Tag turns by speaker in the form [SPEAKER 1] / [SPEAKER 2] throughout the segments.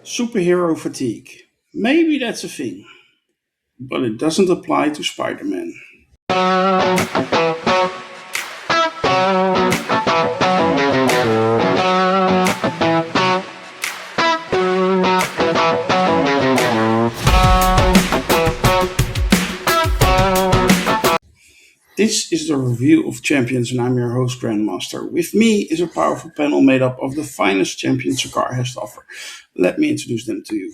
[SPEAKER 1] Superhero fatigue. Maybe that's a thing, but it doesn't apply to Spider Man. This is the review of champions, and I'm your host, Grandmaster. With me is a powerful panel made up of the finest champions Sakar has to offer. Let me introduce them to you.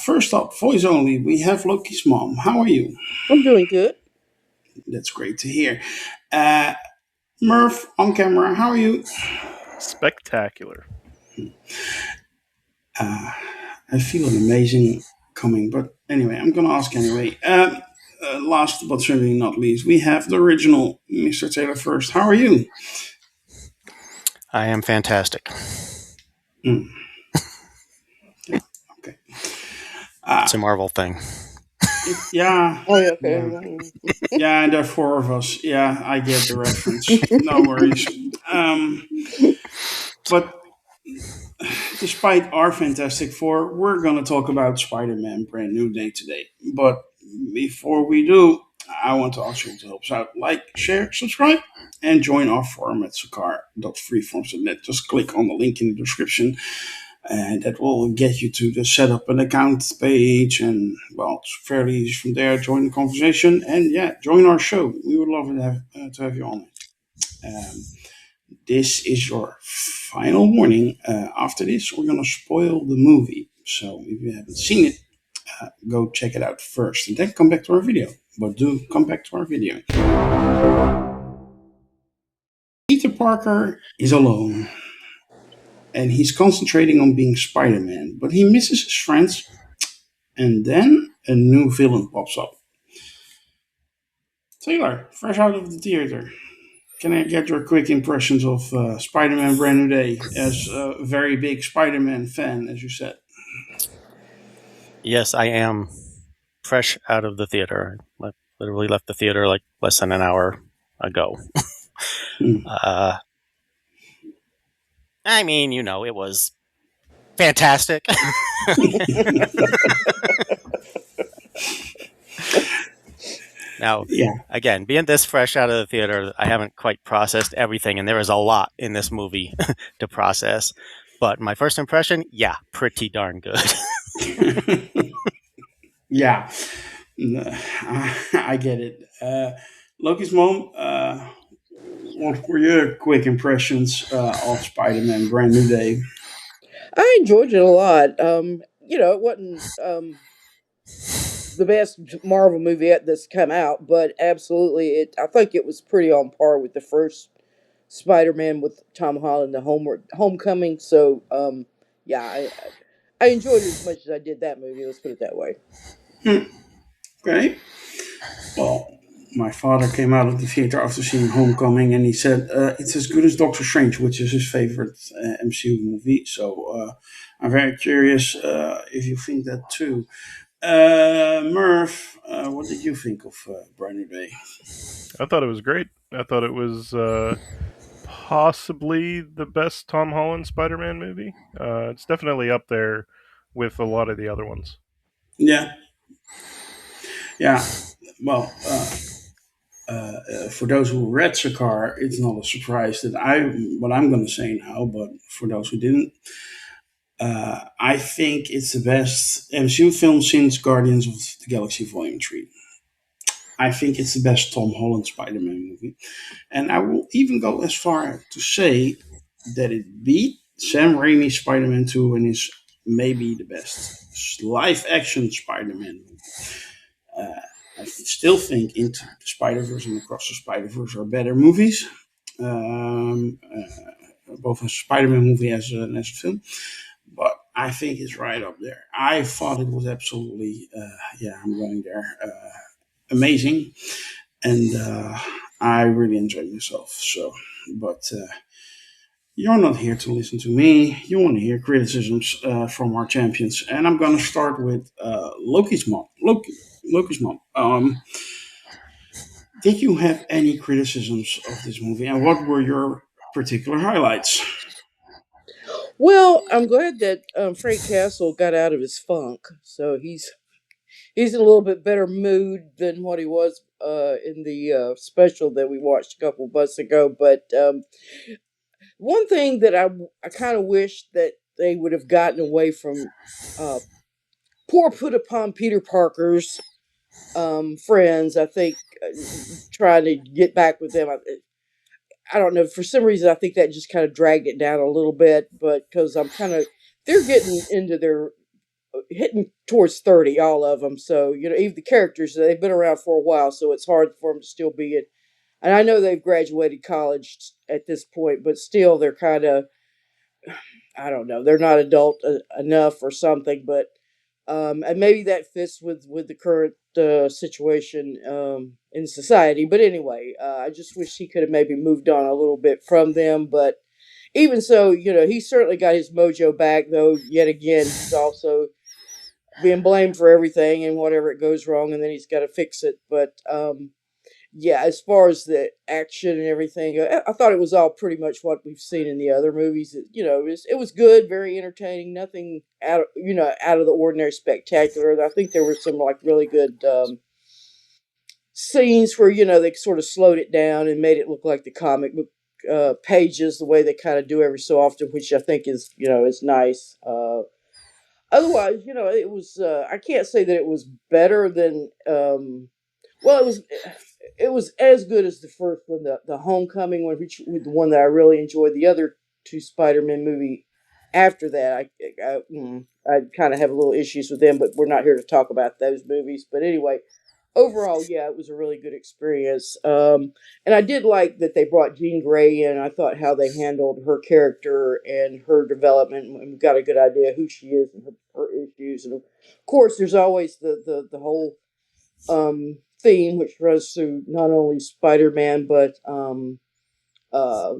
[SPEAKER 1] First up, voice only, we have Loki's mom. How are you?
[SPEAKER 2] I'm doing good.
[SPEAKER 1] That's great to hear. Uh, Merv, on camera, how are you?
[SPEAKER 3] Spectacular.
[SPEAKER 1] Uh, I feel an amazing coming, but anyway, I'm going to ask anyway. Last but certainly not least, we have the original Mr. Taylor first. How are you?
[SPEAKER 4] I am fantastic.
[SPEAKER 1] Mm. Okay.
[SPEAKER 4] It's a Marvel thing.
[SPEAKER 1] Yeah,
[SPEAKER 2] Oh yeah,
[SPEAKER 1] yeah,
[SPEAKER 2] okay.
[SPEAKER 1] yeah, and there are four of us. Yeah, I get the reference. No worries. But despite our Fantastic Four, we're going to talk about Spider-Man Brand New Day today. But before we do, I want to ask you to help us out. Like, share, subscribe, and join our forum at sakar.freeforms.net. Just click on the link in the description, and that will get you to the setup an account page. And, well, it's fairly easy from there. Join the conversation, and yeah, join our show. We would love to have you on it. This is your final warning. After this, we're going to spoil the movie. So if you haven't seen it, go check it out first and then come back to our video. But do come back to our video. Peter Parker is alone and he's concentrating on being Spider Man, but he misses his friends, and then a new villain pops up. Taylor, fresh out of the theater. Can I get your quick impressions of Spider-Man Brand New Day as a very big Spider-Man fan, as you said?
[SPEAKER 4] Yes, I am fresh out of the theater. I literally left the theater like less than an hour ago.
[SPEAKER 1] Hmm.
[SPEAKER 4] I mean, it was fantastic. Now,
[SPEAKER 1] Yeah.
[SPEAKER 4] again, being this fresh out of the theater, I haven't quite processed everything, and there is a lot in this movie to process. But my first impression, yeah, pretty darn good.
[SPEAKER 1] Yeah. I get it. Loki's mom, what were your quick impressions of Spider-Man Brand New Day?
[SPEAKER 2] I enjoyed it a lot. It wasn't the best Marvel movie that's come out, but absolutely, I think it was pretty on par with the first Spider-Man with Tom Holland, the Homecoming. So, yeah, I enjoyed it as much as I did that movie. Let's put it that way.
[SPEAKER 1] Okay. Well, my father came out of the theater after seeing Homecoming, and he said it's as good as Doctor Strange, which is his favorite MCU movie. So I'm very curious if you think that too. Merv, what did you think of Brand New Day?
[SPEAKER 3] I thought it was great. I thought it was possibly the best Tom Holland Spider-Man movie. It's definitely up there with a lot of the other ones.
[SPEAKER 1] Yeah, yeah. Well, for those who read Sakar, it's not a surprise that what I'm going to say now. But for those who didn't, I think it's the best MCU film since Guardians of the Galaxy Volume 3. I think it's the best Tom Holland Spider-Man movie. And I will even go as far to say that it beat Sam Raimi's Spider-Man 2 and is maybe the best live-action Spider-Man movie. I still think Into the Spider-Verse and Across the Spider-Verse are better movies. Both as a Spider-Man movie as a film. But I think it's right up there. I thought it was absolutely, yeah, I'm going there, amazing. And I really enjoyed myself. So, but you're not here to listen to me. You want to hear criticisms from our champions, and I'm going to start with Loki's mom. Loki's mom. Did you have any criticisms of this movie, and what were your particular highlights?
[SPEAKER 2] Well, I'm glad that Frank Castle got out of his funk, so he's in a little bit better mood than what he was in the special that we watched a couple of months ago. But one thing that I kind of wish that they would have gotten away from uh, poor put upon Peter Parker's friends. I think trying to get back with them. I don't know. For some reason, I think that just kind of dragged it down a little bit. But because I'm kind of, they're getting into their hitting towards 30, all of them. So even the characters, they've been around for a while, so it's hard for them to still be it. And I know they've graduated college at this point, but still, they're kind of, I don't know, they're not adult enough or something. But and maybe that fits with the current situation in society. But anyway, I just wish he could have maybe moved on a little bit from them. But even so, he certainly got his mojo back. Though yet again, he's also being blamed for everything and whatever it goes wrong, and then he's got to fix it. But yeah, as far as the action and everything, I thought it was all pretty much what we've seen in the other movies. It was good, very entertaining, nothing out of the ordinary, spectacular. I think there were some like really good scenes where they sort of slowed it down and made it look like the comic book pages, the way they kind of do every so often, which I think is nice. Otherwise, it was. I can't say that it was better than. Well, it was as good as the first one, the Homecoming one, which was the one that I really enjoyed. The other two Spider-Man movie after that, I kind of have a little issues with them, but we're not here to talk about those movies. But anyway, overall, yeah, it was a really good experience. And I did like that they brought Jean Grey in. I thought how they handled her character and her development, and we got a good idea who she is and her issues. And of course, there's always the whole theme which runs through not only Spider-Man but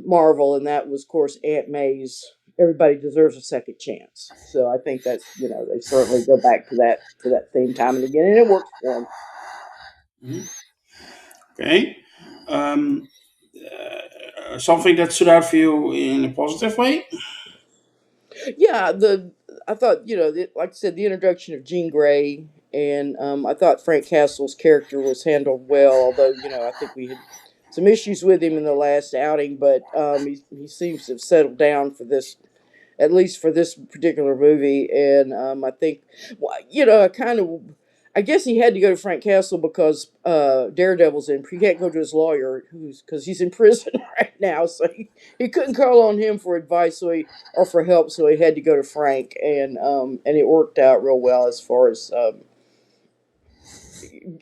[SPEAKER 2] Marvel, and that was, of course, Aunt May's "Everybody deserves a second chance." So I think that's they certainly go back to that theme time and again, and it works for them.
[SPEAKER 1] Mhm. Okay. Um, Something that stood out for you in a positive way?
[SPEAKER 2] Yeah, I thought like I said, the introduction of Jean Grey, and I thought Frank Castle's character was handled well. Although I think we had some issues with him in the last outing, but he seems to have settled down for this, at least for this particular movie. And I think, well, I guess he had to go to Frank Castle because Daredevil's in. He can't go to his lawyer, who's because he's in prison right now, so he couldn't call on him for advice, or for help, so he had to go to Frank, and it worked out real well as far as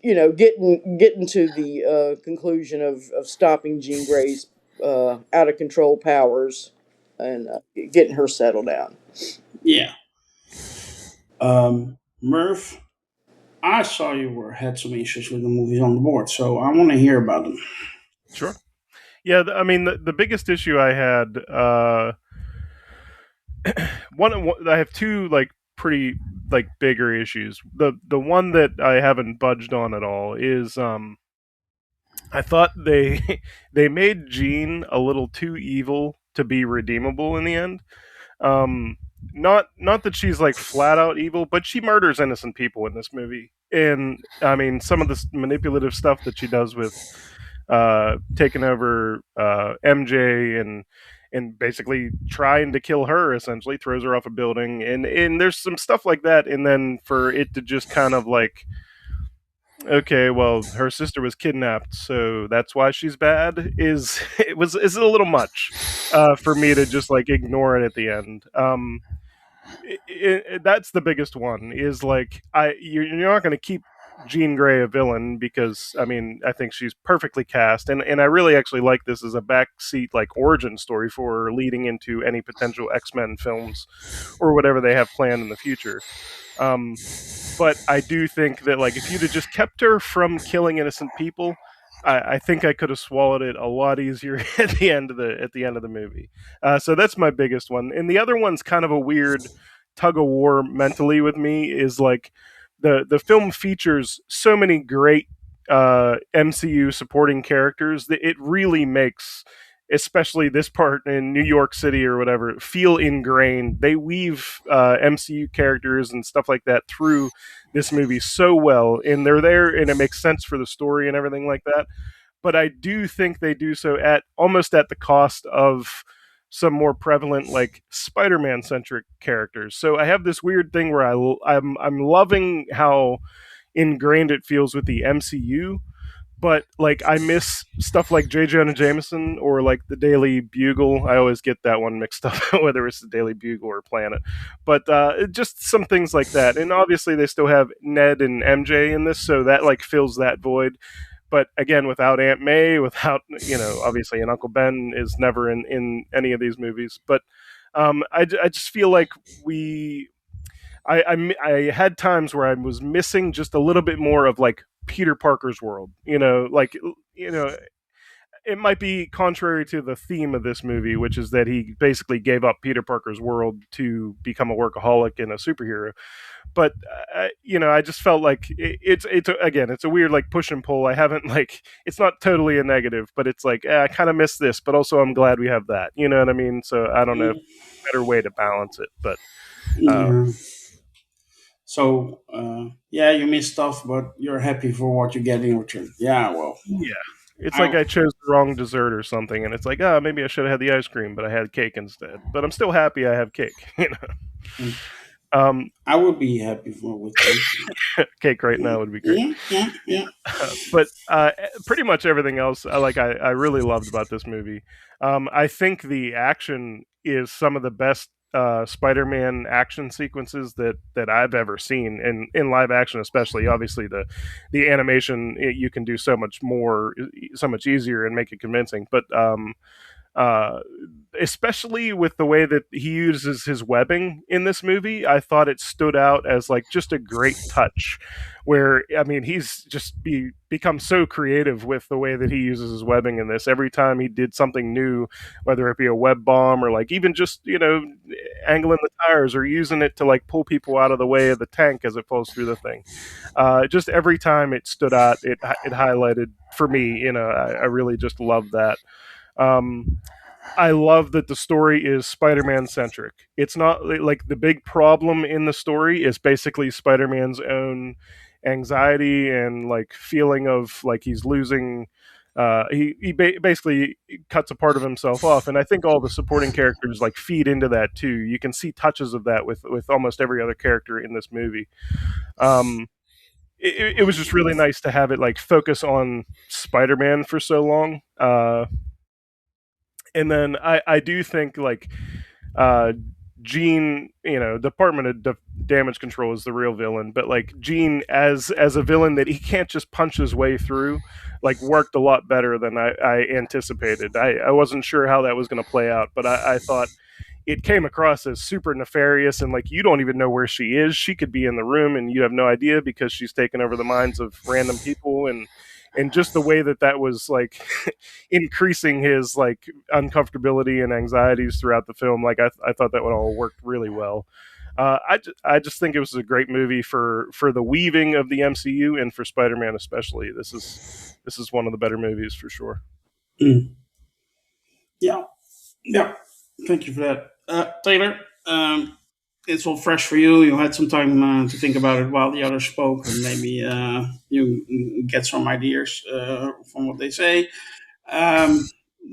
[SPEAKER 2] getting to the conclusion of stopping Jean Grey's out of control powers and getting her settled down.
[SPEAKER 1] Yeah. Merv, I saw you had some issues with the movies on the board, so I want to hear about them.
[SPEAKER 3] Sure. Yeah, I mean, the biggest issue I had, I have two like pretty like bigger issues. The one that I haven't budged on at all is I thought they they made Jean a little too evil to be redeemable in the end. Um, not that she's like flat out evil, but she murders innocent people in this movie. And I mean, some of the manipulative stuff that she does with taking over MJ and basically trying to kill her, essentially throws her off a building, and there's some stuff like that. And then for it to just kind of like, okay, well, her sister was kidnapped, so that's why she's bad. Is a little much for me to just like ignore it at the end. That's the biggest one. Is like you're not going to keep Jean Grey a villain because I mean I think she's perfectly cast, and I really actually like this as a backseat like origin story for her leading into any potential X-Men films or whatever they have planned in the future. Um, but I do think that like if you'd have just kept her from killing innocent people, I think I could have swallowed it a lot easier at the end of the movie. So that's my biggest one, and the other one's kind of a weird tug of war mentally with me. Is like the film features so many great MCU supporting characters that it really makes especially this part in New York City or whatever, feel ingrained. They weave MCU characters and stuff like that through this movie so well, and they're there, and it makes sense for the story and everything like that. But I do think they do so at almost at the cost of some more prevalent, like Spider-Man centric characters. So I have this weird thing where I'm loving how ingrained it feels with the MCU, but like I miss stuff like J. Jonah Jameson or like the Daily Bugle. I always get that one mixed up, whether it's the Daily Bugle or Planet. But just some things like that. And obviously they still have Ned and MJ in this, so that like fills that void. But again, without Aunt May, without, obviously, and Uncle Ben is never in any of these movies. But I just feel like I had times where I was missing just a little bit more of like Peter Parker's world. It might be contrary to the theme of this movie, which is that he basically gave up Peter Parker's world to become a workaholic and a superhero. But I just felt like it's a weird like push and pull. I haven't like it's not totally a negative, but it's like I kind of miss this, but also I'm glad we have that. You know what I mean? So I don't know if there's a better way to balance it, but
[SPEAKER 1] Yeah. So yeah, you miss stuff, but you're happy for what you get in return. Yeah, well,
[SPEAKER 3] yeah. It's like
[SPEAKER 1] I
[SPEAKER 3] I chose the wrong dessert or something, and it's like, maybe I should have had the ice cream, but I had cake instead. But I'm still happy I have cake.
[SPEAKER 1] I would be happy for with cake.
[SPEAKER 3] Cake right now would be great.
[SPEAKER 1] Yeah.
[SPEAKER 3] But pretty much everything else, I really loved about this movie. I think the action is some of the best Spider-Man action sequences that I've ever seen in live action, especially. Obviously, the animation you can do so much more, so much easier, and make it convincing. But uh, especially with the way that he uses his webbing in this movie, I thought it stood out as like just a great touch. Where I mean, he's just become so creative with the way that he uses his webbing in this. Every time he did something new, whether it be a web bomb or like even just angling the tires or using it to like pull people out of the way of the tank as it falls through the thing. Just every time it stood out, it highlighted for me. I really just love that. Um, I love that the story is Spider-Man centric. It's not like the big problem in the story is basically Spider-Man's own anxiety and like feeling of like he's losing. He basically cuts a part of himself off, and I think all the supporting characters like feed into that too. You can see touches of that with almost every other character in this movie. Um, it was just really nice to have it like focus on Spider-Man for so long. And then I do think like uh Gene, Department of Damage Control is the real villain, but like Gene as a villain that he can't just punch his way through, like worked a lot better than I anticipated. I wasn't sure how that was going to play out, but I thought it came across as super nefarious and like you don't even know where she is. She could be in the room and you have no idea because she's taken over the minds of random people, and just the way that was like increasing his like uncomfortability and anxieties throughout the film. Like I thought that one all worked really well. I just think it was a great movie for the weaving of the MCU and for Spider-Man especially. This is one of the better movies for sure.
[SPEAKER 1] Mm. Yeah. Yeah. Thank you for that, Taylor. It's all fresh for you. You had some time to think about it while the others spoke, and maybe you get some ideas from what they say. Um,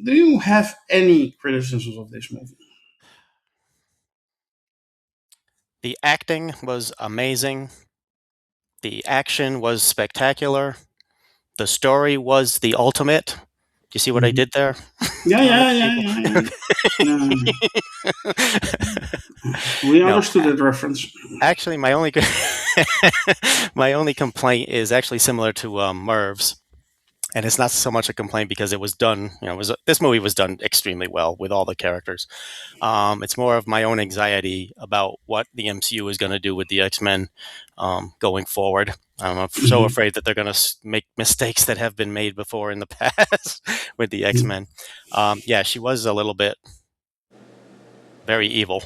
[SPEAKER 1] do you have any criticisms of this movie?
[SPEAKER 4] The acting was amazing. The action was spectacular. The story was the ultimate. Do you see what I
[SPEAKER 1] Mhm.
[SPEAKER 4] did there?
[SPEAKER 1] Yeah,
[SPEAKER 4] On the
[SPEAKER 1] yeah, yeah,
[SPEAKER 4] table?
[SPEAKER 1] yeah, yeah. We
[SPEAKER 4] No,
[SPEAKER 1] understood that reference.
[SPEAKER 4] actually, my only complaint is actually similar to Merv's, and it's not so much a complaint because it was done. This movie was done extremely well with all the characters. It's more of my own anxiety about what the MCU is going to do with the X-Men going forward. I'm so
[SPEAKER 1] Mhm.
[SPEAKER 4] afraid that they're going to make mistakes that have been made before in the past with the X-Men. Yeah, she was a little bit very evil,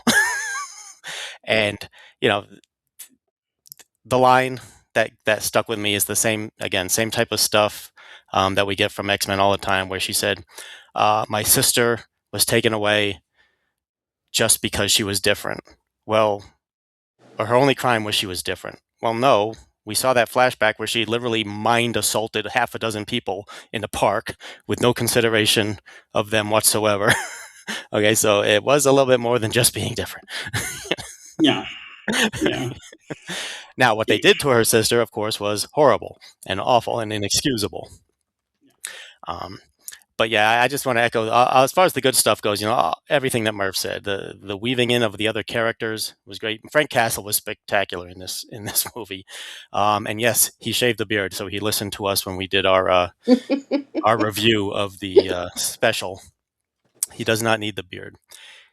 [SPEAKER 4] and you know the line that stuck with me is the same type of stuff that we get from X-Men all the time, where she said, my sister was taken away just because she was different. Well, or her only crime was she was different. Well, no. We saw that flashback where she literally mind assaulted half a dozen people in the park with no consideration of them whatsoever. Okay, so it was a little bit more than just being different.
[SPEAKER 1] Yeah. Yeah.
[SPEAKER 4] Now, what they did to her sister, of course, was horrible and awful and inexcusable. Um, but yeah, I just want to echo as far as the good stuff goes. Everything that Merv said, the weaving in of the other characters was great. Frank Castle was spectacular in this movie, and yes, he shaved the beard, so he listened to us when we did our review of the special. He does not need the beard.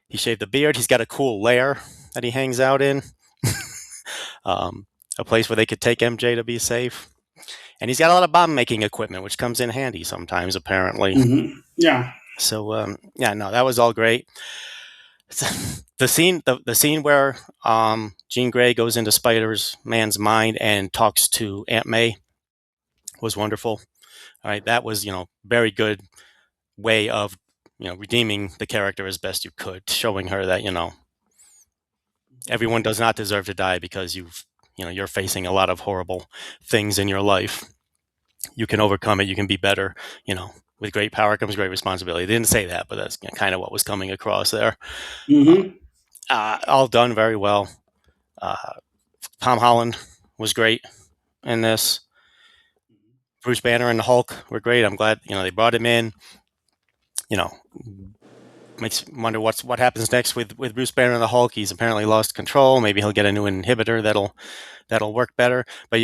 [SPEAKER 4] He shaved the beard. He's got a cool lair that he hangs out in, a place where they could take MJ to be safe. And he's got a lot of bomb making equipment, which comes in handy sometimes, apparently.
[SPEAKER 1] Mm-hmm. Yeah.
[SPEAKER 4] So yeah, no, that was all great. The scene where Jean Grey goes into Spider-Man's mind and talks to Aunt May was wonderful. All right, that was very good way of redeeming the character as best you could, showing her that everyone does not deserve to die because you're facing a lot of horrible things in your life. You can overcome it. You can be better. With great power comes great responsibility. They didn't say that, but that's kind of what was coming across there.
[SPEAKER 1] Mm-hmm.
[SPEAKER 4] All done very well. Tom Holland was great in this. Bruce Banner and the Hulk were great. I'm glad they brought him in. Makes me wonder what happens next with Bruce Banner and the Hulk. He's apparently lost control. Maybe he'll get a new inhibitor that'll work better. But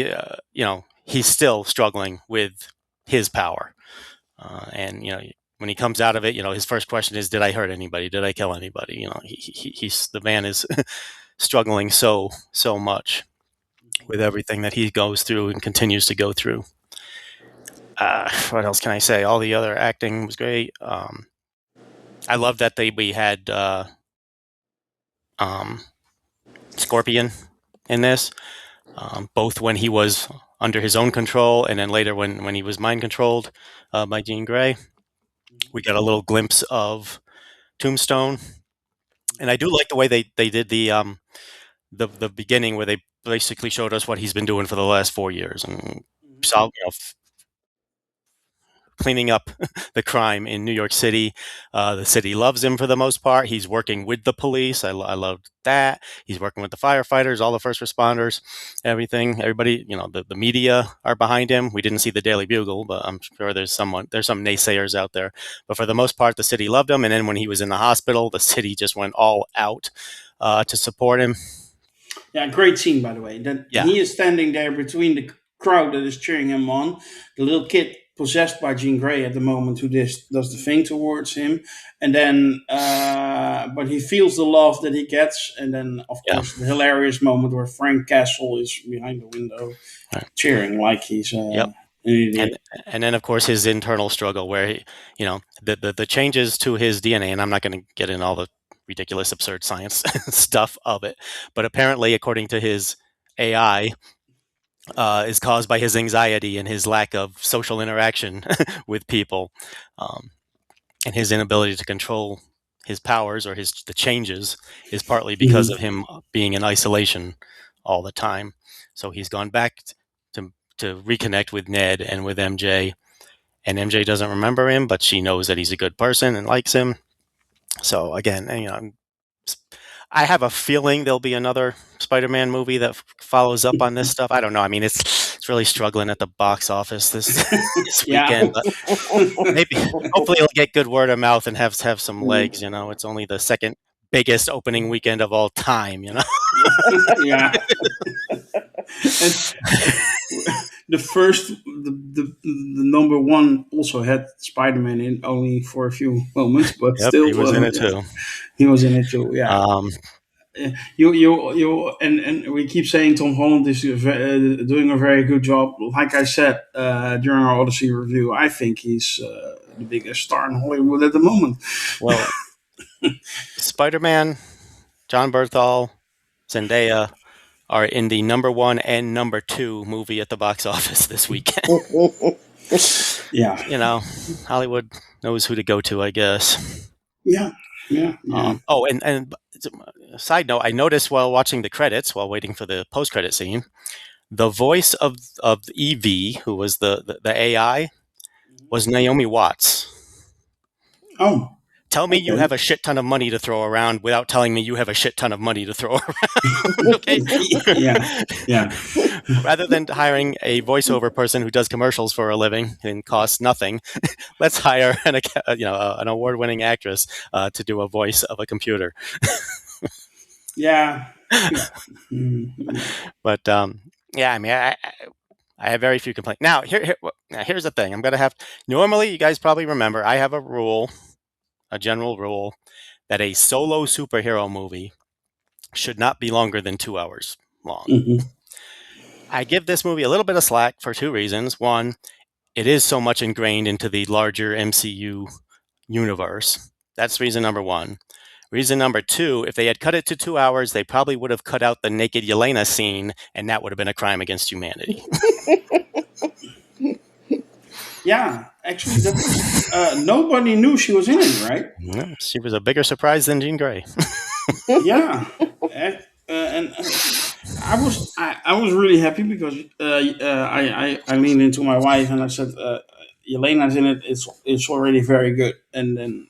[SPEAKER 4] he's still struggling with his power. And when he comes out of it, his first question is, "Did I hurt anybody? Did I kill anybody?" He's the man is struggling so much with everything that he goes through and continues to go through. What else can I say? All the other acting was great. I love that we had Scorpion in this, both when he was under his own control and then later when he was mind controlled by Jean Grey. We got a little glimpse of Tombstone, and I do like the way they did the beginning where they basically showed us what he's been doing for the last 4 years and solve, cleaning up the crime in New York City. The city loves him for the most part. He's working with the police. I loved that. He's working with the firefighters, all the first responders, everything. Everybody, the media are behind him. We didn't see the Daily Bugle, but I'm sure there's some naysayers out there. But for the most part, the city loved him. And then when he was in the hospital, the city just went all out to support him.
[SPEAKER 1] Yeah, great scene, by the way. That
[SPEAKER 4] Yeah.
[SPEAKER 1] he is standing there between the crowd that is cheering him on. The little kid possessed by Jean Grey at the moment who does the thing towards him, and then but he feels the love that he gets, and then of course the hilarious moment where Frank Castle is behind the window cheering like he's
[SPEAKER 4] Yep.
[SPEAKER 1] an idiot.
[SPEAKER 4] And then of course his internal struggle where the changes to his DNA, and I'm not going to get in all the ridiculous absurd science stuff of it, but apparently according to his AI, is caused by his anxiety and his lack of social interaction with people, and his inability to control his powers or the changes is partly because of him being in isolation all the time. So he's gone back to reconnect with Ned and with MJ, and MJ doesn't remember him, but she knows that he's a good person and likes him. So again, I have a feeling there'll be another Spider-Man movie that follows up on this stuff. I don't know. I mean, it's really struggling at the box office this weekend. But maybe, hopefully, it'll get good word of mouth and have some legs. It's only the second biggest opening weekend of all time.
[SPEAKER 1] Yeah. The first, the number one also had Spider-Man in only for a few moments, but still
[SPEAKER 4] he was in it too.
[SPEAKER 1] He was in it too. Yeah. And we keep saying Tom Holland is doing a very good job. Like I said during our Odyssey review, I think he's the biggest star in Hollywood at the moment.
[SPEAKER 4] Well, Spider-Man, John Berthal, Zendaya are in the number 1 and number 2 movie at the box office this weekend.
[SPEAKER 1] Yeah.
[SPEAKER 4] You know, Hollywood knows who to go to, I guess.
[SPEAKER 1] Yeah. Yeah. Yeah.
[SPEAKER 4] Oh, and side note, I noticed while watching the credits, while waiting for the post credit scene, the voice of Evie, who was the AI, was Naomi Watts.
[SPEAKER 1] Oh.
[SPEAKER 4] Tell me you
[SPEAKER 1] Okay.
[SPEAKER 4] have a shit ton of money to throw around without telling me you have a shit ton of money to throw around. Okay.
[SPEAKER 1] Yeah. Yeah.
[SPEAKER 4] Rather than hiring a voiceover person who does commercials for a living and costs nothing, let's hire an award-winning actress to do a voice of a computer.
[SPEAKER 1] Yeah. Yeah. Mhm.
[SPEAKER 4] But yeah, I mean, I have very few complaints. Now here's the thing. I'm gonna have. Normally, you guys probably remember, I have a general rule, that a solo superhero movie should not be longer than 2 hours long.
[SPEAKER 1] Mhm.
[SPEAKER 4] I give this movie a little bit of slack for two reasons. One, it is so much ingrained into the larger MCU universe. That's reason number one. Reason number two, if they had cut it to 2 hours, they probably would have cut out the naked Yelena scene, and that would have been a crime against humanity.
[SPEAKER 1] Yeah. Actually, that was nobody knew she was in it, right?
[SPEAKER 4] Yeah, she was a bigger surprise than Jean Grey.
[SPEAKER 1] Yeah. And I was really happy because I leaned into my wife and I said, Elena's in it. It's already very good. And then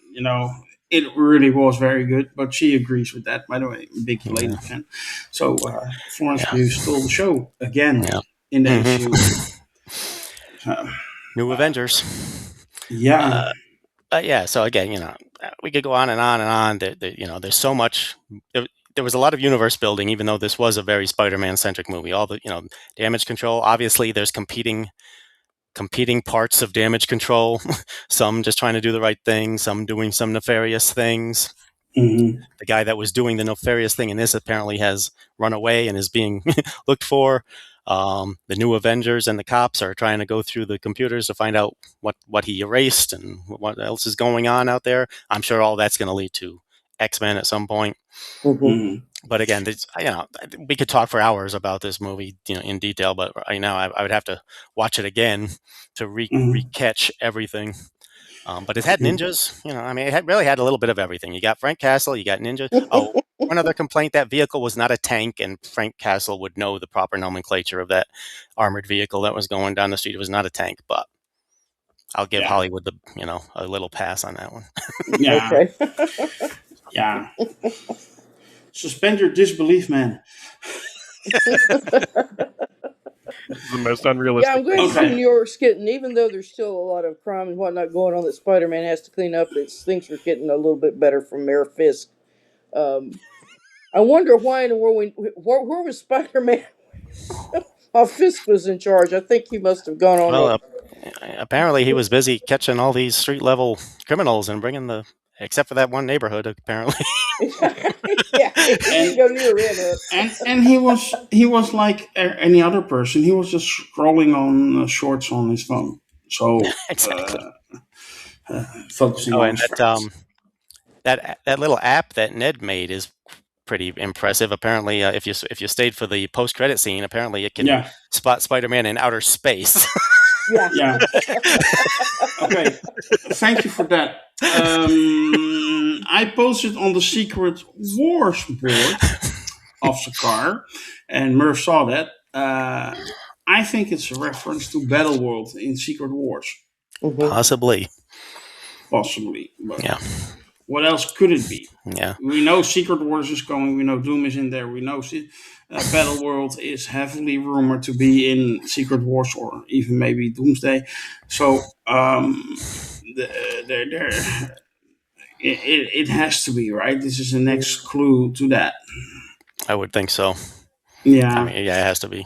[SPEAKER 1] it really was very good. But she agrees with that. By the way, big
[SPEAKER 4] Yeah.
[SPEAKER 1] Elena fan. So Florence
[SPEAKER 4] Yeah.
[SPEAKER 1] Pugh stole the show again
[SPEAKER 4] Yeah.
[SPEAKER 1] in the
[SPEAKER 4] Mhm.
[SPEAKER 1] HU.
[SPEAKER 4] New Avengers.
[SPEAKER 1] Yeah.
[SPEAKER 4] Yeah. So again, we could go on and on and on. There's so much. There was a lot of universe building, even though this was a very Spider-Man centric movie. All the damage control. Obviously, there's competing parts of damage control. Some just trying to do the right thing. Some doing some nefarious things.
[SPEAKER 1] Hmm.
[SPEAKER 4] The guy that was doing the nefarious thing in this apparently has run away and is being looked for. The new Avengers and the cops are trying to go through the computers to find out what he erased and what else is going on out there. I'm sure all that's going to lead to X-Men at some point.
[SPEAKER 1] Hmm.
[SPEAKER 4] But again, we could talk for hours about this movie, in detail. But right now, I would have to watch it again to
[SPEAKER 1] Hmm.
[SPEAKER 4] recatch everything. But it had ninjas. I mean, really had a little bit of everything. You got Frank Castle, you got ninjas. Oh, one other complaint: that vehicle was not a tank, and Frank Castle would know the proper nomenclature of that armored vehicle that was going down the street. It was not a tank, but I'll give
[SPEAKER 1] Yeah.
[SPEAKER 4] Hollywood a little pass on that one.
[SPEAKER 1] Yeah.
[SPEAKER 2] Okay.
[SPEAKER 1] Yeah. Suspend your disbelief, man.
[SPEAKER 3] It's the most
[SPEAKER 2] Yeah,
[SPEAKER 3] unrealistic
[SPEAKER 2] I'm glad
[SPEAKER 3] thing.
[SPEAKER 2] to see New York's getting, even though there's still a lot of crime and whatnot going on that Spider-Man has to clean up, things are getting a little bit better from Mayor Fisk. Um, I wonder why in the world where was Spider-Man while Fisk was in charge? I think he must have gone on
[SPEAKER 4] Well,
[SPEAKER 2] a
[SPEAKER 4] apparently he was busy catching all these street level criminals and bringing except for that one neighborhood, apparently.
[SPEAKER 2] yeah, he didn't
[SPEAKER 1] And
[SPEAKER 2] go near it.
[SPEAKER 1] and he was like any other person. He was just scrolling on shorts on his phone. So
[SPEAKER 4] Exactly.
[SPEAKER 1] focusing
[SPEAKER 4] Oh,
[SPEAKER 1] on
[SPEAKER 4] and
[SPEAKER 1] his friends.
[SPEAKER 4] that little app that Ned made is pretty impressive. Apparently, if you stayed for the post credit scene, apparently it can
[SPEAKER 1] Yeah.
[SPEAKER 4] spot Spider-Man in outer space.
[SPEAKER 2] Yeah.
[SPEAKER 1] Yeah. Okay. Thank you for that. I posted on the Secret Wars board of the car, and Merv saw that. I think it's a reference to Battle World in Secret Wars,
[SPEAKER 2] Mhm.
[SPEAKER 4] Possibly.
[SPEAKER 1] possibly. But
[SPEAKER 4] Yeah.
[SPEAKER 1] what else could it be?
[SPEAKER 4] Yeah.
[SPEAKER 1] We know Secret Wars is going. We know Doom is in there. We know Battle World is heavily rumored to be in Secret Wars or even maybe Doomsday. So it has to be right. This is the next clue to that.
[SPEAKER 4] I would think so. I
[SPEAKER 1] Yeah,
[SPEAKER 4] mean, yeah, it has to be.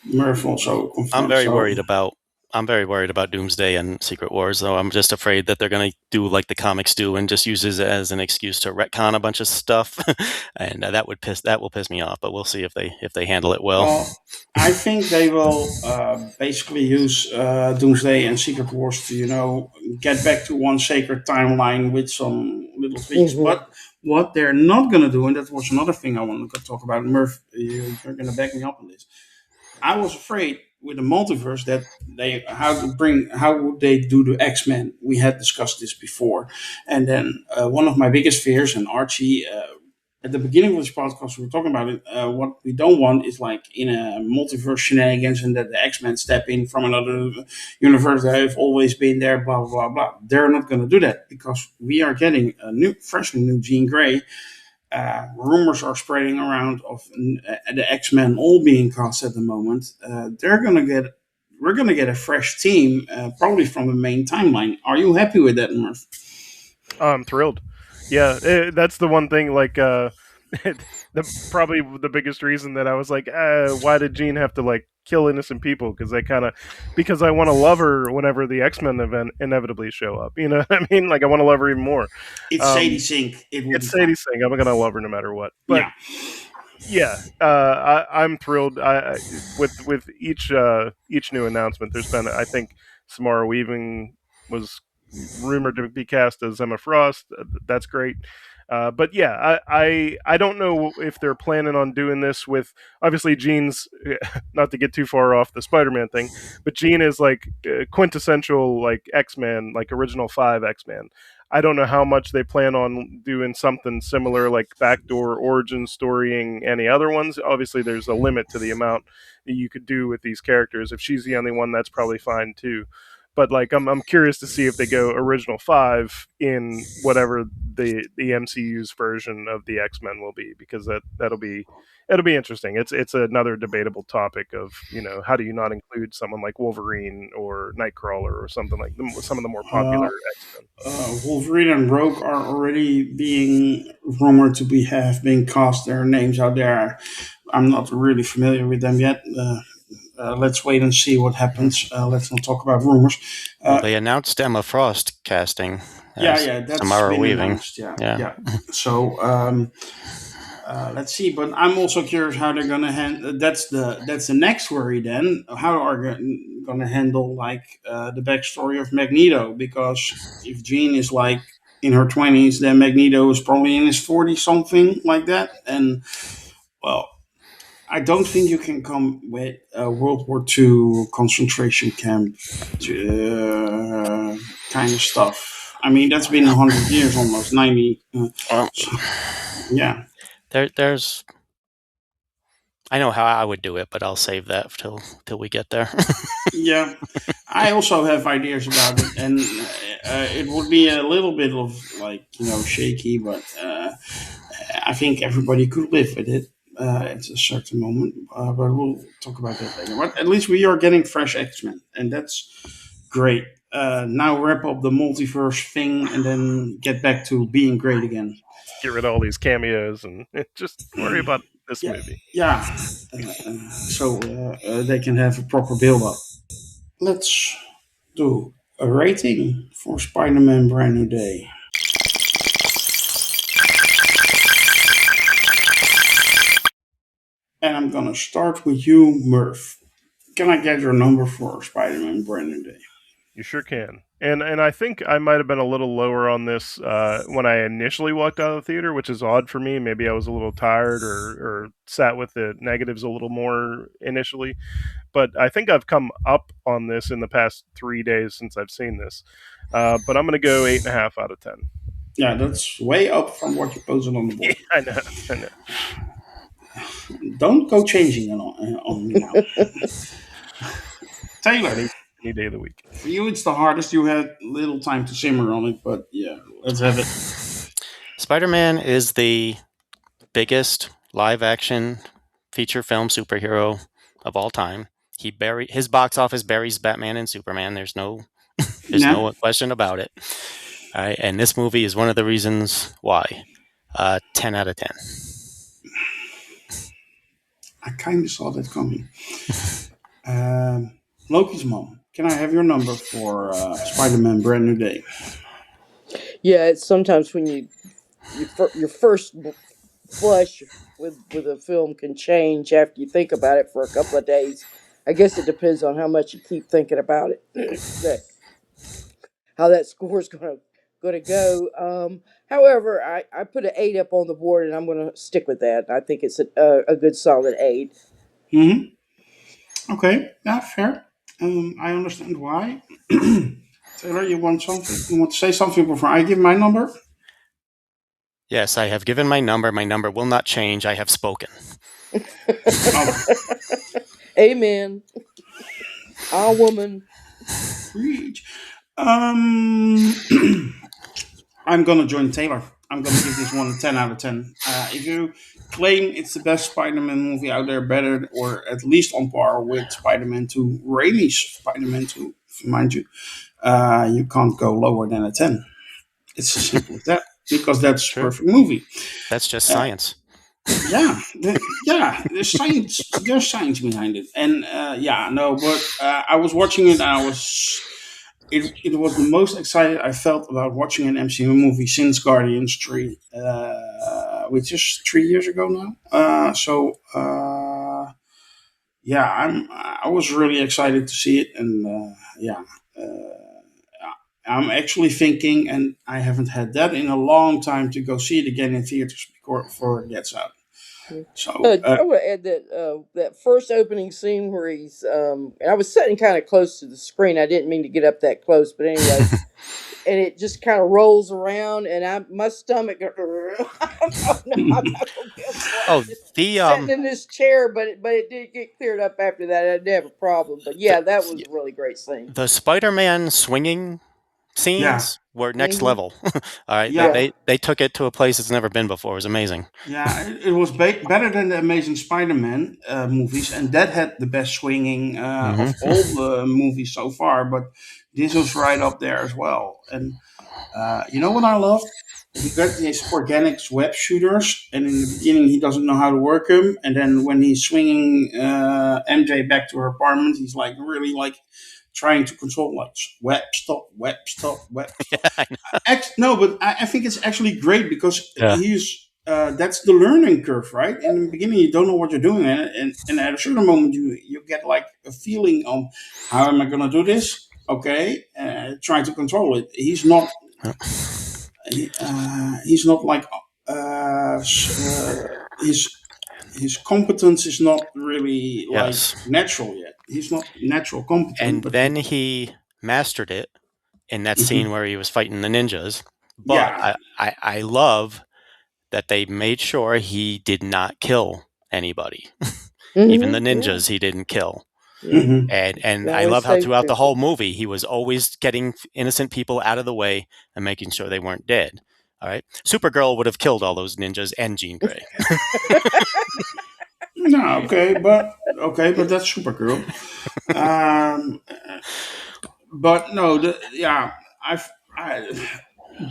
[SPEAKER 1] Murph also
[SPEAKER 4] I'm
[SPEAKER 1] confirmed.
[SPEAKER 4] very
[SPEAKER 1] So
[SPEAKER 4] worried about I'm very worried about Doomsday and Secret Wars, though. I'm just afraid that they're going to do like the comics do and just use it as an excuse to retcon a bunch of stuff, and that will piss me off. But we'll see if they handle it well.
[SPEAKER 1] well, I think they will basically use Doomsday and Secret Wars to get back to one sacred timeline with some little tweaks.
[SPEAKER 2] Mhm.
[SPEAKER 1] But what they're not going to do, and that was another thing I wanted to talk about, Murph, you're going to back me up on this. I was afraid with the multiverse that they how would they do the X-Men. We had discussed this before, and then one of my biggest fears, and Archie, at the beginning of this podcast we were talking about it, what we don't want is like in a multiverse shenanigans and that the X-Men step in from another universe that have always been there, blah blah blah blah. They're not going to do that because we are getting a new freshly new Jean Grey. Rumors are spreading around of the X Men all being cast at the moment. We're gonna get a fresh team, probably from the main timeline. Are you happy with that, Merv?
[SPEAKER 3] I'm thrilled. Yeah, that's the one thing. Like, the probably the biggest reason that I was like, why did Jean have to like kill innocent people? Because they kind of, because I want to love her whenever the X Men event inevitably show up. You know what I mean? Like, I want to love her even more.
[SPEAKER 1] It's Sadie Sink. It will be
[SPEAKER 3] It's Sadie
[SPEAKER 1] fine.
[SPEAKER 3] Singh. I'm gonna love her no matter what. But
[SPEAKER 1] Yeah,
[SPEAKER 3] yeah, I'm thrilled. With each new announcement, there's been, I think, Samara Weaving was rumored to be cast as Emma Frost. That's great. But yeah, I don't know if they're planning on doing this with, obviously Jean's, not to get too far off the Spider-Man thing, but Jean is like quintessential like X-Man, like original 5 X-Man. I don't know how much they plan on doing something similar, like backdoor origin storying any other ones. Obviously, there's a limit to the amount that you could do with these characters. If she's the only one, that's probably fine too. But like, I'm curious to see if they go original 5 in whatever the MCU's version of the X Men will be, because that'll be interesting. It's another debatable topic of, how do you not include someone like Wolverine or Nightcrawler or something like some of the more popular
[SPEAKER 1] uh,
[SPEAKER 3] X Men.
[SPEAKER 1] Wolverine and Rogue are already being rumored to be have been cast. Their names out there. I'm not really familiar with them yet. Let's wait and see what happens. Let's not talk about rumors.
[SPEAKER 4] Well,
[SPEAKER 1] Uh,
[SPEAKER 4] they announced Emma Frost casting
[SPEAKER 1] yeah,
[SPEAKER 4] as
[SPEAKER 1] yeah, that's
[SPEAKER 4] Samara
[SPEAKER 1] been
[SPEAKER 4] Weaving.
[SPEAKER 1] announced. Yeah,
[SPEAKER 4] Yeah.
[SPEAKER 1] yeah. So let's see. But I'm also curious how they're gonna handle. That's the next worry. Then how are they gonna handle like the backstory of Magneto? Because if Jean is like in her 20s, then Magneto is probably in his 40s, something like that. And well, I don't think you can come with a World War II concentration camp kind of stuff. I mean, that's been 100 years almost, 90.
[SPEAKER 4] Well,
[SPEAKER 1] So, yeah,
[SPEAKER 4] there's. I know how I would do it, but I'll save that till we get there.
[SPEAKER 1] yeah. I also have ideas about it, and it would be a little bit of like shaky, but I think everybody could live with it at a certain moment. But we'll talk about that later. But at least we are getting fresh X Men, and that's great. Now wrap up the multiverse thing, and then get back to being great again.
[SPEAKER 3] Get rid of all these cameos and just worry about this
[SPEAKER 1] Yeah,
[SPEAKER 3] movie.
[SPEAKER 1] yeah. So they can have a proper build up. Let's do a rating for Spider-Man Brand New Day. And I'm gonna start with you, Merv. Can I get your number for Spider-Man Brand New Day?
[SPEAKER 3] You sure can. And I think I might have been a little lower on this when I initially walked out of the theater, which is odd for me. Maybe I was a little tired or sat with the negatives a little more initially. But I think I've come up on this in the past 3 days since I've seen this. But I'm going to go 8.5 out of 10.
[SPEAKER 1] Yeah, that's way up from what you posted on the
[SPEAKER 3] Yeah,
[SPEAKER 1] board.
[SPEAKER 3] I know. I know.
[SPEAKER 1] Don't go changing it on me now. Taylor,
[SPEAKER 3] Any day of the week.
[SPEAKER 1] for you it's the hardest. You had little time to simmer on it, but yeah, let's have it.
[SPEAKER 4] Spider-Man is the biggest live-action feature film superhero of all time. His box office buries Batman and Superman. There's no
[SPEAKER 1] Yeah,
[SPEAKER 4] question about it. All right, and this movie is one of the reasons why. 10 out of 10.
[SPEAKER 1] I kind of saw that coming. Loki's mom. Can I have your number for Spider-Man Brand New Day?
[SPEAKER 2] Yeah, it's sometimes when your first flush with a film can change after you think about it for a couple of days. I guess it depends on how much you keep thinking about it. How that score's gonna go. However, I put an 8 up on the board, and I'm gonna stick with that. I think it's a good solid 8.
[SPEAKER 1] Mm-hmm. Okay, yeah, fair. I understand why. Taylor, you want something? You want to say something before I give my number?
[SPEAKER 4] Yes, I have given my number. My number will not change. I have spoken.
[SPEAKER 1] Okay.
[SPEAKER 2] Amen. Our woman.
[SPEAKER 1] Preach. Um, I'm gonna join Taylor. I'm gonna give this one a 10 out of 10. If you claim it's the best Spider-Man movie out there, better or at least on par with Spider-Man 2, Raimi's Spider-Man 2, mind you, you can't go lower than a 10. It's as simple as that because that's a
[SPEAKER 4] True.
[SPEAKER 1] perfect movie.
[SPEAKER 4] That's just
[SPEAKER 1] Uh,
[SPEAKER 4] science.
[SPEAKER 1] yeah, yeah, there's science behind it, and yeah, no, but I was watching it, and it was the most excited I felt about watching an MCU movie since Guardians 3, which is 3 years ago now. Yeah, I was really excited to see it, and yeah. I'm actually thinking, and I haven't had that in a long time, to go see it again in theaters before it gets out. So,
[SPEAKER 2] I want to add that that first opening scene where he's and I was sitting kind of close to the screen. I didn't mean to get up that close, but anyway, and it just kind of rolls around, and my stomach. Oh no, I'm not gonna be able to
[SPEAKER 4] Oh,
[SPEAKER 2] watch this.
[SPEAKER 4] the
[SPEAKER 2] Sitting in this chair, but it did get cleared up after that. I didn't have a problem, but
[SPEAKER 4] the
[SPEAKER 2] yeah, that was a really great scene.
[SPEAKER 4] the Spider-Man swinging
[SPEAKER 1] yeah,
[SPEAKER 4] scenes were next
[SPEAKER 2] Hmm.
[SPEAKER 4] level. All right, they,
[SPEAKER 1] yeah,
[SPEAKER 2] Yeah.
[SPEAKER 4] they they took it to a place it's never been before. It was amazing.
[SPEAKER 1] yeah. It was better than the Amazing Spider-Man movies, and that had the best swinging
[SPEAKER 4] Hmm
[SPEAKER 1] of all the movies so far. But this was right up there as well. And you know what I love? He got these organics web shooters, and in the beginning he doesn't know how to work them, and then when he's swinging MJ back to her apartment, he's like really like trying to control like web stop, web stop, web stop. No, but I think it's actually great because
[SPEAKER 4] Yeah.
[SPEAKER 1] he's that's the learning curve, right? In the beginning, you don't know what you're doing, and at a certain moment, you get like a feeling on how am I going to do this? Okay, trying to control it. He's not like his competence is not really like
[SPEAKER 4] Yes.
[SPEAKER 1] natural yet. He's not natural competent,
[SPEAKER 4] And
[SPEAKER 1] but
[SPEAKER 4] then he mastered it in that scene
[SPEAKER 1] mhm.
[SPEAKER 4] where he was fighting the ninjas. But
[SPEAKER 1] Yeah.
[SPEAKER 4] I love that they made sure he did not kill anybody. Even
[SPEAKER 2] Hmm.
[SPEAKER 4] the
[SPEAKER 2] Yeah.
[SPEAKER 4] ninjas he didn't kill.
[SPEAKER 2] Yeah.
[SPEAKER 1] Hmm.
[SPEAKER 2] He
[SPEAKER 4] And I
[SPEAKER 2] always
[SPEAKER 4] love how
[SPEAKER 2] saved
[SPEAKER 4] throughout the
[SPEAKER 2] people.
[SPEAKER 4] whole movie he was always getting innocent people out of the way and making sure they weren't dead. All right. Supergirl would have killed all those ninjas and Jean Grey.
[SPEAKER 1] No, okay, but that's Supergirl. Um, but no, yeah, I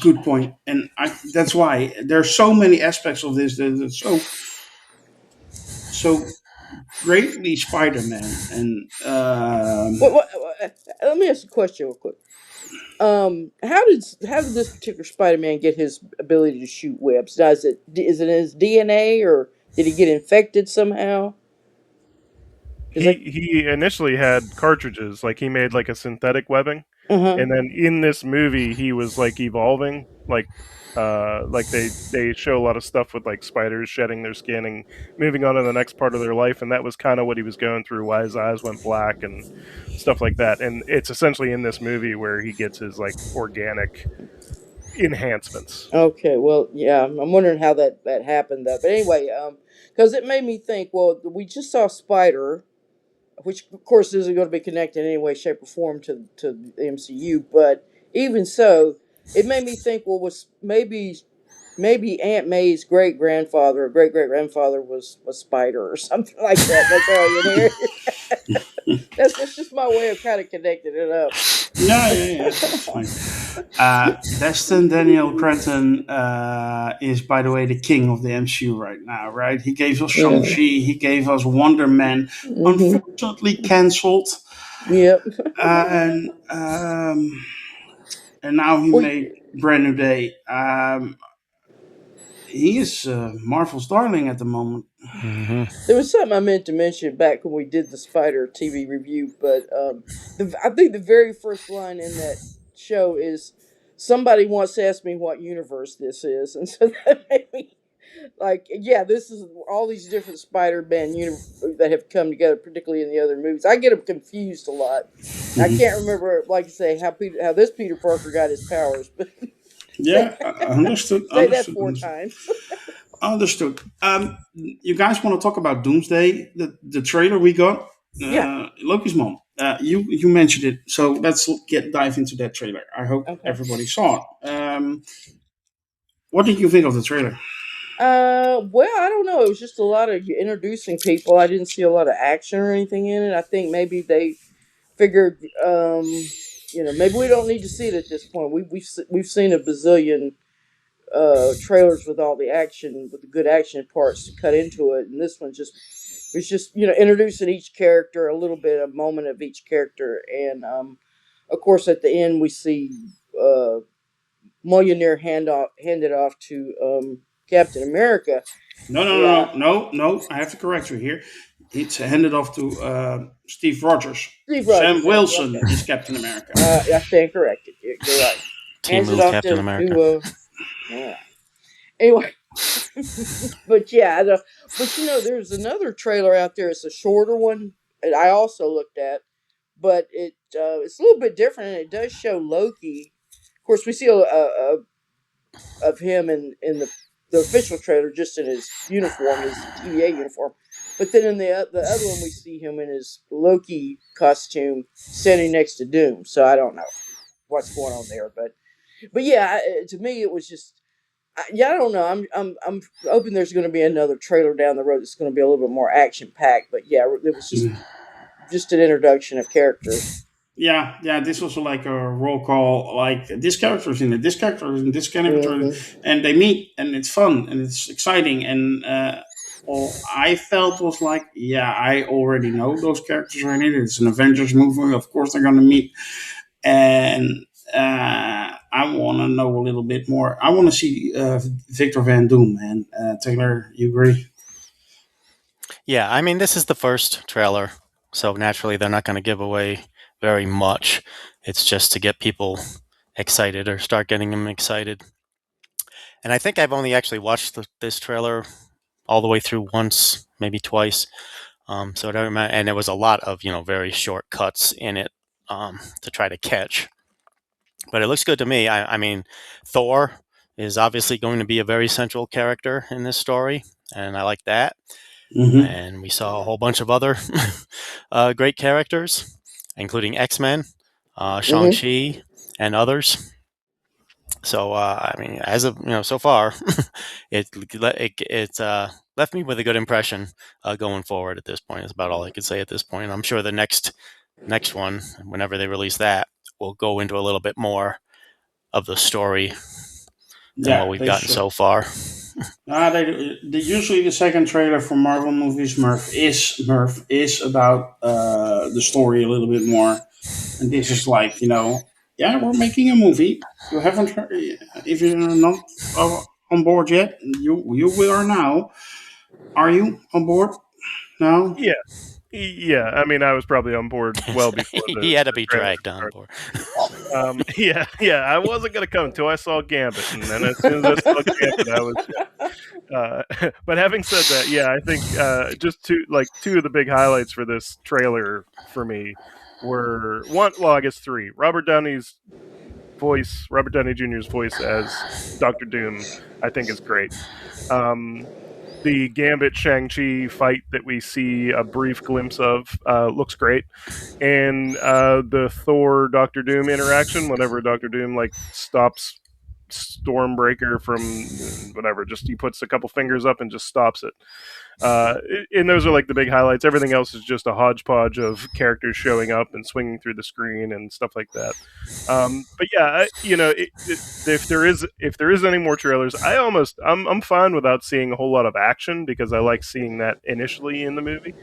[SPEAKER 1] good point, and that's why there's so many aspects of this that are so greatly Spider-Man, and
[SPEAKER 2] Let me ask you a question real quick. How did this particular Spider-Man get his ability to shoot webs? Is it in his DNA or did he get infected somehow? Because I
[SPEAKER 3] He initially had cartridges, like he made like a synthetic webbing,
[SPEAKER 2] uh huh.
[SPEAKER 3] and then in this movie he was like evolving, like they show a lot of stuff with like spiders shedding their skin and moving on to the next part of their life, and that was kind of what he was going through, why his eyes went black and stuff like that. And it's essentially in this movie where he gets his like organic enhancements.
[SPEAKER 2] Okay, well, yeah, I'm wondering how that happened though. But anyway, because it made me think. Well, we just saw Spider, which of course isn't going to be connected in any way, shape, or form to the MCU. But even so, it made me think. Well, was maybe Aunt May's great grandfather or great great grandfather was Spider or something like that. That's how you hear. That's just my way of kind of connecting it up.
[SPEAKER 1] yeah, yeah, yeah, that's fine. Destin Daniel Cretton is, by the way, the king of the MCU right now, right? He gave us
[SPEAKER 2] Yeah.
[SPEAKER 1] Shang-Chi, he gave us Wonder Man,
[SPEAKER 2] Hmm.
[SPEAKER 1] unfortunately cancelled,
[SPEAKER 2] Yep.
[SPEAKER 1] and now he
[SPEAKER 2] Well,
[SPEAKER 1] made Brand New Day. He is Marvel's darling at the moment.
[SPEAKER 4] Hmm
[SPEAKER 2] there was something I meant to mention back when we did the Spider TV review, but I think the very first line in that show is somebody once asked me what universe this is, and so that made me. Like, yeah, this is all these different Spider-Man that have come together, particularly in the other movies. I get them confused a lot. I can't
[SPEAKER 1] Mhm.
[SPEAKER 2] remember, like I say, how this Peter Parker got his powers, but say
[SPEAKER 1] Yeah, understood,
[SPEAKER 2] say that
[SPEAKER 1] understood,
[SPEAKER 2] four
[SPEAKER 1] understood.
[SPEAKER 2] times.
[SPEAKER 1] Understood. You guys want to talk about Doomsday, the trailer we got?
[SPEAKER 2] Yeah.
[SPEAKER 1] Loki's mom. You mentioned it, so let's get dive into that trailer. I hope
[SPEAKER 2] Okay.
[SPEAKER 1] everybody saw it. What did you think of the trailer?
[SPEAKER 2] Well, I don't know. It was just a lot of introducing people. I didn't see a lot of action or anything in it. I think maybe they figured, maybe we don't need to see it at this point. We've seen a bazillion trailers with all the action, with the good action parts to cut into it, and this one just was just introducing each character a little bit, a moment of each character, and of course at the end we see uh, Millionaire handed off to Captain America.
[SPEAKER 1] No, no,
[SPEAKER 2] Yeah,
[SPEAKER 1] no, no, no. I have to correct you here. It's handed off to Steve Rogers.
[SPEAKER 2] Steve
[SPEAKER 1] Sam
[SPEAKER 2] Rogers. Okay,
[SPEAKER 1] Wilson is Captain America.
[SPEAKER 2] I stand corrected. You're right. Hands it
[SPEAKER 4] Timu
[SPEAKER 2] off
[SPEAKER 4] Captain America.
[SPEAKER 2] to all right. Anyway, but yeah, but there's another trailer out there. It's a shorter one, and I also looked at, but it's a little bit different, and it does show Loki. Of course, we see of him in the official trailer, just in his uniform, his TVA uniform. But then in the other one, we see him in his Loki costume, standing next to Doom. So I don't know what's going on there, but yeah, to me it was just yeah, I don't know. I'm hoping there's going to be another trailer down the road that's going to be a little bit more action packed. But yeah, it was just an introduction of characters.
[SPEAKER 1] Yeah, yeah. This was like a roll call. Like this character is in it, this character is in this character,
[SPEAKER 2] Hmm.
[SPEAKER 1] and they meet, and it's fun and it's exciting. And all I felt was like, yeah, I already know those characters are in it. It's an Avengers movie, of course they're gonna meet, and I want to know a little bit more. I want to see Victor Van Doom, man. Taylor, you agree?
[SPEAKER 4] Yeah, I mean, this is the first trailer, so naturally they're not going to give away very much. It's just to get people excited or start getting them excited. And I think I've only actually watched this trailer all the way through once, maybe twice. So I don't remember, and there was a lot of very short cuts in it to try to catch. But it looks good to me. I mean, Thor is obviously going to be a very central character in this story, and I like that.
[SPEAKER 1] Mm-hmm.
[SPEAKER 4] And we saw a whole bunch of other great characters, including X Men, Shang
[SPEAKER 2] Hmm.
[SPEAKER 4] Chi, and others. So I mean, as of so far, it left me with a good impression going forward. At this point, is about all I could say at this point. I'm sure the next one, whenever they release that, will go into a little bit more of the story than what
[SPEAKER 1] Yeah,
[SPEAKER 4] we've
[SPEAKER 1] they
[SPEAKER 4] gotten
[SPEAKER 1] should.
[SPEAKER 4] so far.
[SPEAKER 1] Usually the second trailer for Marvel movies, Merv is about the story a little bit more, and this is like yeah, we're making a movie. You haven't heard, if you're not on board yet, you are now. Are you on board now?
[SPEAKER 3] Yeah, yeah. I mean, I was probably on board well before
[SPEAKER 4] He had to
[SPEAKER 3] the
[SPEAKER 4] be
[SPEAKER 3] trailer
[SPEAKER 4] dragged on
[SPEAKER 3] started.
[SPEAKER 4] board.
[SPEAKER 3] Yeah, yeah. I wasn't gonna come until I saw Gambit, and then as soon as I saw Gambit, I was. But having said that, yeah, I think just two of the big highlights for this trailer for me were one. Well, I guess three. Robert Downey Jr.'s voice as Doctor Doom, I think is great. Um, the Gambit Shang-Chi fight that we see a brief glimpse of looks great. And the Thor Doctor Doom interaction, whenever Doctor Doom stops Stormbreaker from whatever, just he puts a couple fingers up and just stops it. Uh, and those are like the big highlights. Everything else is just a hodgepodge of characters showing up and swinging through the screen and stuff like that. But yeah, if there is any more trailers, I'm fine without seeing a whole lot of action because I like seeing that initially in the movie.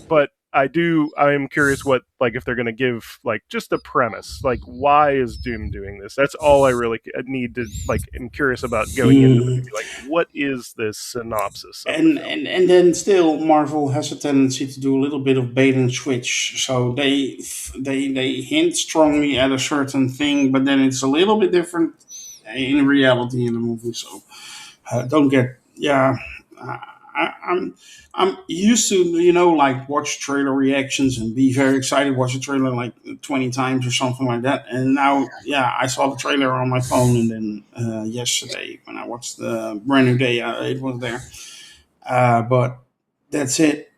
[SPEAKER 3] But I am curious what if they're going to give just a premise, why is Doom doing this? That's all I really need to am curious about going into the
[SPEAKER 1] Mhm.
[SPEAKER 3] movie. What is this synopsis of the
[SPEAKER 1] and
[SPEAKER 3] film?
[SPEAKER 1] and and then still Marvel has a tendency to do a little bit of bait and switch. So they hint strongly at a certain thing, but then it's a little bit different in reality in the movie. So don't get yeah, I'm used to like watch trailer reactions and be very excited, watch a trailer like 20 times or something like that. And now, yeah, I saw the trailer on my phone, and then yesterday when I watched the brand new day, it was there. But that's it.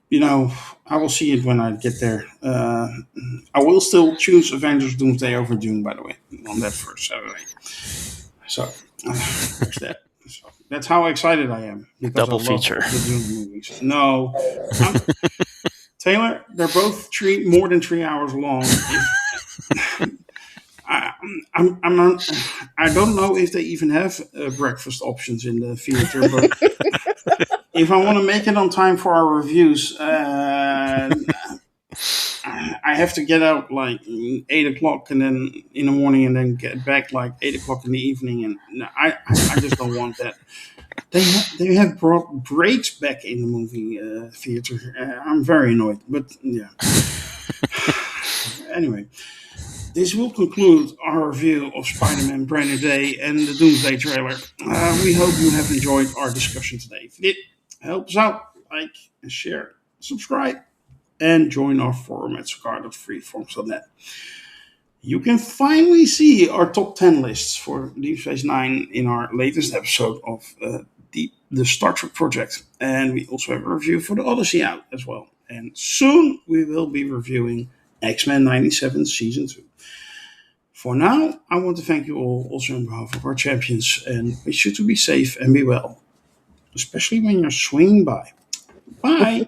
[SPEAKER 1] I will see it when I get there. I will still choose Avengers Doomsday over Dune, by the way, on that first Saturday. So there's that. So that's how excited I am because I
[SPEAKER 4] Double
[SPEAKER 1] love
[SPEAKER 4] feature.
[SPEAKER 1] the Dune movies. No, I'm, Taylor, they're both more than 3 hours long. If I, I'm not, I don't know if they even have breakfast options in the theater, but if I want to make it on time for our reviews, I have to get out like 8 o'clock, and then in the morning, and then get back like 8 o'clock in the evening, and no, I just don't want that. They have brought breaks back in the movie theater. I'm very annoyed, but yeah. Anyway, this will conclude our review of Spider-Man: Brand New Day and the Doomsday trailer. We hope you have enjoyed our discussion today. If you did, help us out, like and share, subscribe, and join our forum at cigar.freeforms.net. You can finally see our top 10 lists for Deep Space Nine in our latest episode of the Star Trek Project. And we also have a review for the Odyssey out as well. And soon we will be reviewing X-Men 97 Season 2. For now, I want to thank you all, also on behalf of our champions, and wish you to be safe and be well, especially when you're swinging by. Bye!